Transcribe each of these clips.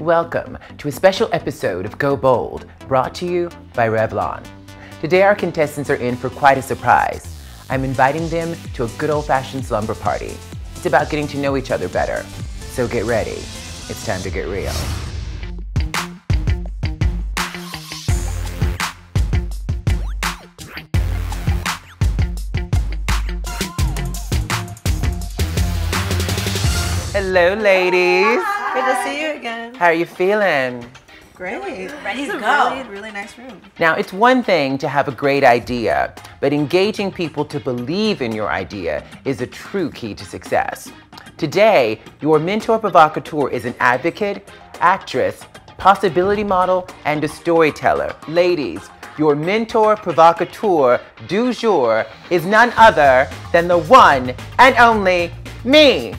welcome to a special episode of Go Bold, brought to you by Revlon. Today our contestants are in for quite a surprise. I'm inviting them to a good old-fashioned slumber party. It's about getting to know each other better. So get ready. It's time to get real. Hello, ladies. Good to see you again. How are you feeling? Great. Ready to go. Really nice room. Now, it's one thing to have a great idea, but engaging people to believe in your idea is a true key to success. Today, your Mentor Provocateur is an advocate, actress, possibility model, and a storyteller. Ladies, your Mentor Provocateur du jour is none other than the one and only me.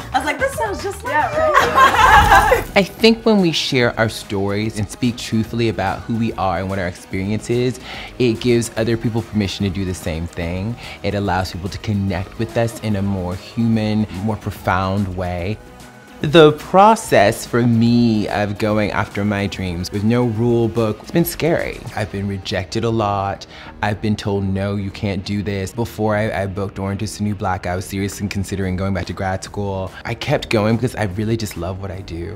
I was like, this sounds just like I think when we share our stories and speak truthfully about who we are and what our experience is, it gives other people permission to do the same thing. It allows people to connect with us in a more human, more profound way. The process for me of going after my dreams with no rule book, it's been scary. I've been rejected a lot. I've been told, no, you can't do this. Before I booked Orange is the New Black, I was seriously considering going back to grad school. I kept going because I really just love what I do.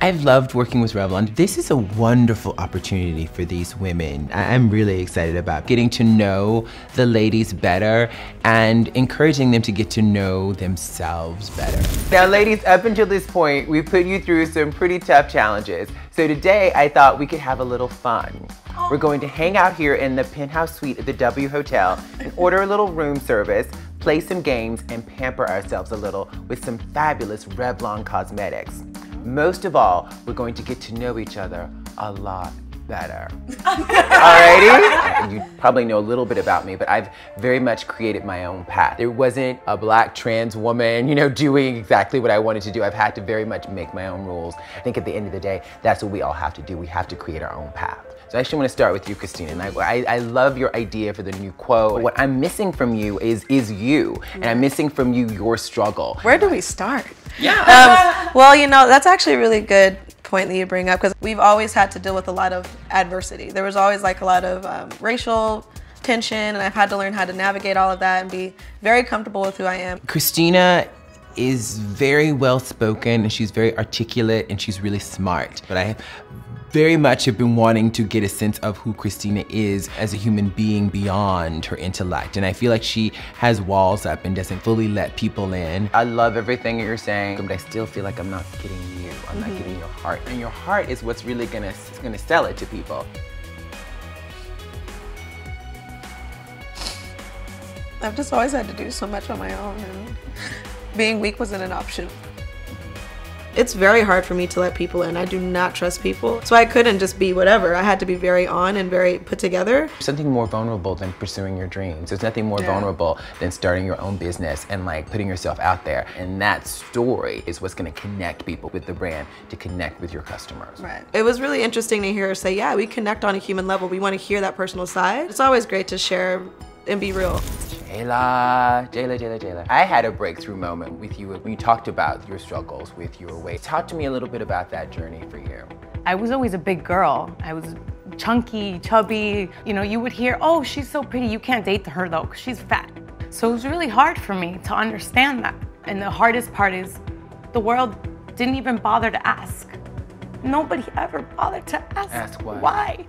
I've loved working with Revlon. This is a wonderful opportunity for these women. I'm really excited about getting to know the ladies better and encouraging them to get to know themselves better. Now ladies, up until this point, we've put you through some pretty tough challenges. So today I thought we could have a little fun. We're going to hang out here in the penthouse suite at the W Hotel and order a little room service, play some games, and pamper ourselves a little with some fabulous Revlon cosmetics. Most of all, we're going to get to know each other a lot better. Alrighty? You probably know a little bit about me, but I've very much created my own path. There wasn't a black trans woman, doing exactly what I wanted to do. I've had to very much make my own rules. I think at the end of the day, that's what we all have to do. We have to create our own path. So I actually want to start with you, Christina. And I love your idea for the new quote. What I'm missing from you is you. And I'm missing from you your struggle. Where do we start? Yeah. Well, that's actually a really good point that you bring up, because we've always had to deal with a lot of adversity. There was always like a lot of racial tension, and I've had to learn how to navigate all of that and be very comfortable with who I am. Christina is very well spoken, and she's very articulate, and she's really smart. But I very much have been wanting to get a sense of who Christina is as a human being beyond her intellect. And I feel like she has walls up and doesn't fully let people in. I love everything you're saying, but I still feel like I'm not getting you. I'm not getting your heart. And your heart is what's really gonna sell it to people. I've just always had to do so much on my own, and being weak wasn't an option. It's very hard for me to let people in. I do not trust people. So I couldn't just be whatever. I had to be very on and very put together. Something more vulnerable than pursuing your dreams. There's nothing more vulnerable than starting your own business and putting yourself out there. And that story is what's gonna connect people with the brand, to connect with your customers. Right. It was really interesting to hear her say, yeah, we connect on a human level. We wanna hear that personal side. It's always great to share and be real. Jayla. I had a breakthrough moment with you when you talked about your struggles with your weight. Talk to me a little bit about that journey for you. I was always a big girl. I was chunky, chubby. You would hear, oh, she's so pretty. You can't date her though, because she's fat. So it was really hard for me to understand that. And the hardest part is the world didn't even bother to ask. Nobody ever bothered to ask why.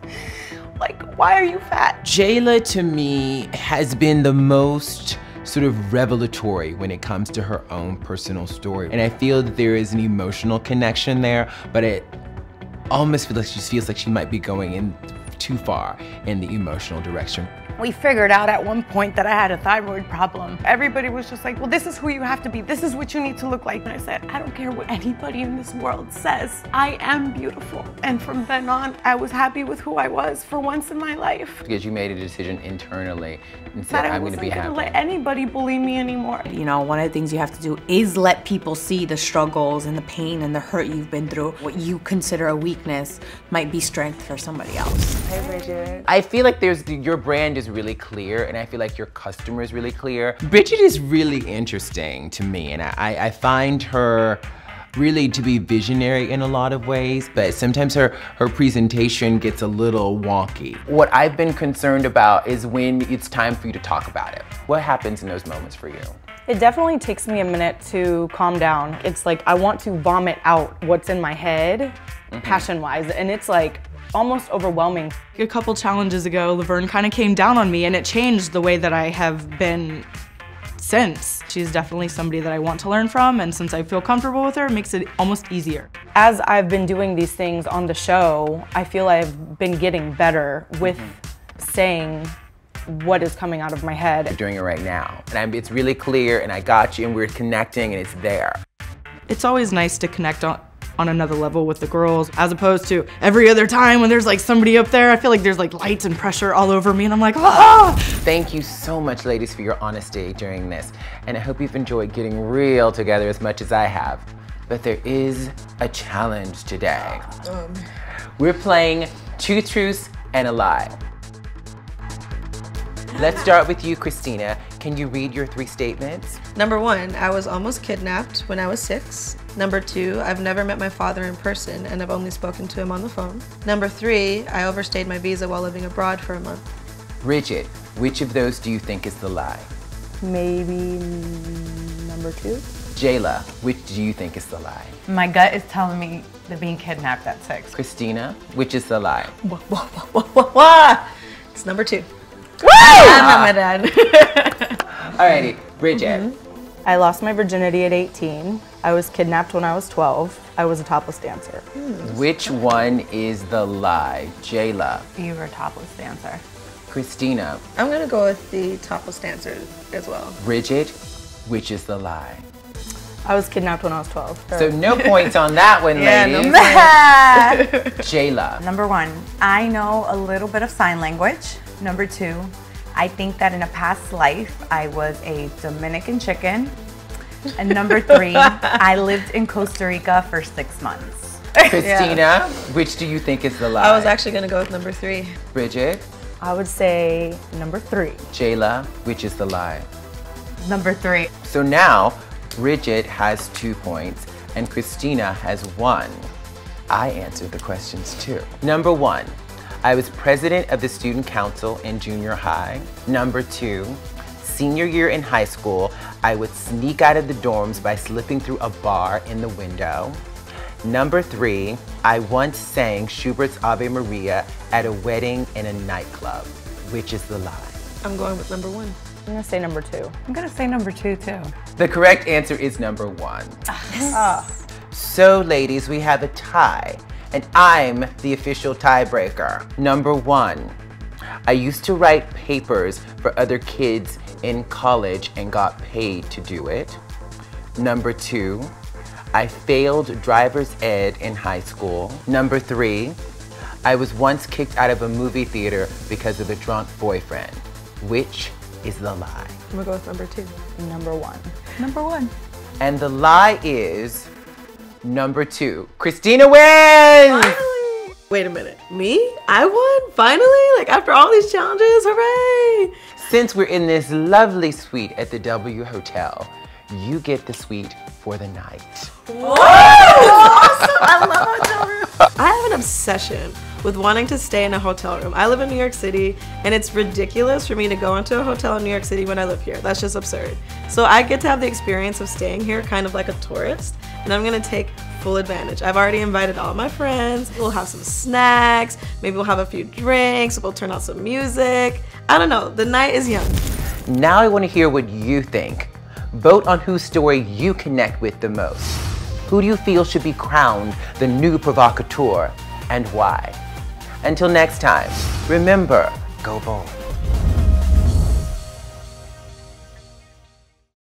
Why are you fat? Jayla, to me, has been the most sort of revelatory when it comes to her own personal story. And I feel that there is an emotional connection there, but it almost feels like she might be going in too far in the emotional direction. We figured out at one point that I had a thyroid problem. Everybody was just like, well, this is who you have to be. This is what you need to look like. And I said, I don't care what anybody in this world says. I am beautiful. And from then on, I was happy with who I was for once in my life. Because you made a decision internally and said, I'm gonna be happy. I wasn't gonna let anybody bully me anymore. One of the things you have to do is let people see the struggles and the pain and the hurt you've been through. What you consider a weakness might be strength for somebody else. Hey, Bridget. I feel like your brand is is really clear, and I feel like your customer is really clear. Bridget is really interesting to me, and I find her really to be visionary in a lot of ways, but sometimes her presentation gets a little wonky. What I've been concerned about is when it's time for you to talk about it. What happens in those moments for you? It definitely takes me a minute to calm down. It's like I want to vomit out what's in my head, passion-wise, and it's like almost overwhelming. A couple challenges ago, Laverne kind of came down on me, and it changed the way that I have been since. She's definitely somebody that I want to learn from, and since I feel comfortable with her, it makes it almost easier. As I've been doing these things on the show, I feel I've been getting better with saying what is coming out of my head. You're doing it right now, and it's really clear, and I got you, and we're connecting, and it's there. It's always nice to connect on another level with the girls, as opposed to every other time when there's like somebody up there. I feel like there's like lights and pressure all over me, and I'm like, ah! Thank you so much, ladies, for your honesty during this, and I hope you've enjoyed getting real together as much as I have. But there is a challenge today. We're playing Two Truths and a Lie. Let's start with you, Christina. Can you read your 3 statements? Number 1, I was almost kidnapped when I was 6. Number 2, I've never met my father in person and I've only spoken to him on the phone. Number 3, I overstayed my visa while living abroad for a month. Bridget, which of those do you think is the lie? Maybe number 2. Jayla, which do you think is the lie? My gut is telling me they're being kidnapped at 6. Christina, which is the lie? It's number 2. Woo! I'm not my dad. Alrighty, Bridget. I lost my virginity at 18. I was kidnapped when I was 12. I was a topless dancer. Which one is the lie? Jayla. You were a topless dancer. Christina. I'm gonna go with the topless dancer as well. Bridget, which is the lie? I was kidnapped when I was 12. So no points on that one, ladies. Jayla. Number 1, I know a little bit of sign language. Number 2, I think that in a past life, I was a Dominican chicken. And number 3, I lived in Costa Rica for 6 months. Christina, which do you think is the lie? I was actually gonna go with number 3. Bridget. I would say number 3. Jayla, which is the lie? Number 3. So now, Bridget has 2 points and Christina has 1. I answered the questions too. Number 1, I was president of the student council in junior high. Number 2, senior year in high school, I would sneak out of the dorms by slipping through a bar in the window. Number 3, I once sang Schubert's Ave Maria at a wedding in a nightclub. Which is the lie? I'm going with number 1. I'm gonna say number 2. I'm gonna say number 2 too. The correct answer is number 1. So ladies, we have a tie, and I'm the official tiebreaker. Number 1, I used to write papers for other kids in college and got paid to do it. Number 2, I failed driver's ed in high school. Number 3, I was once kicked out of a movie theater because of a drunk boyfriend. Which is the lie? I'm gonna go with number 2. Number 1. Number 1. And the lie is number 2. Christina wins! Finally! Wait a minute, me? I won? Finally? Like after all these challenges, hooray! Since we're in this lovely suite at the W Hotel, you get the suite for the night. Whoa! Awesome! I love hotel rooms. I have an obsession with wanting to stay in a hotel room. I live in New York City, and it's ridiculous for me to go into a hotel in New York City when I live here. That's just absurd. So I get to have the experience of staying here kind of like a tourist, and I'm gonna take full advantage. I've already invited all my friends. We'll have some snacks, maybe we'll have a few drinks, we'll turn on some music. I don't know, the night is young. Now I want to hear what you think. Vote on whose story you connect with the most. Who do you feel should be crowned the new provocateur, and why? Until next time, remember, go bold.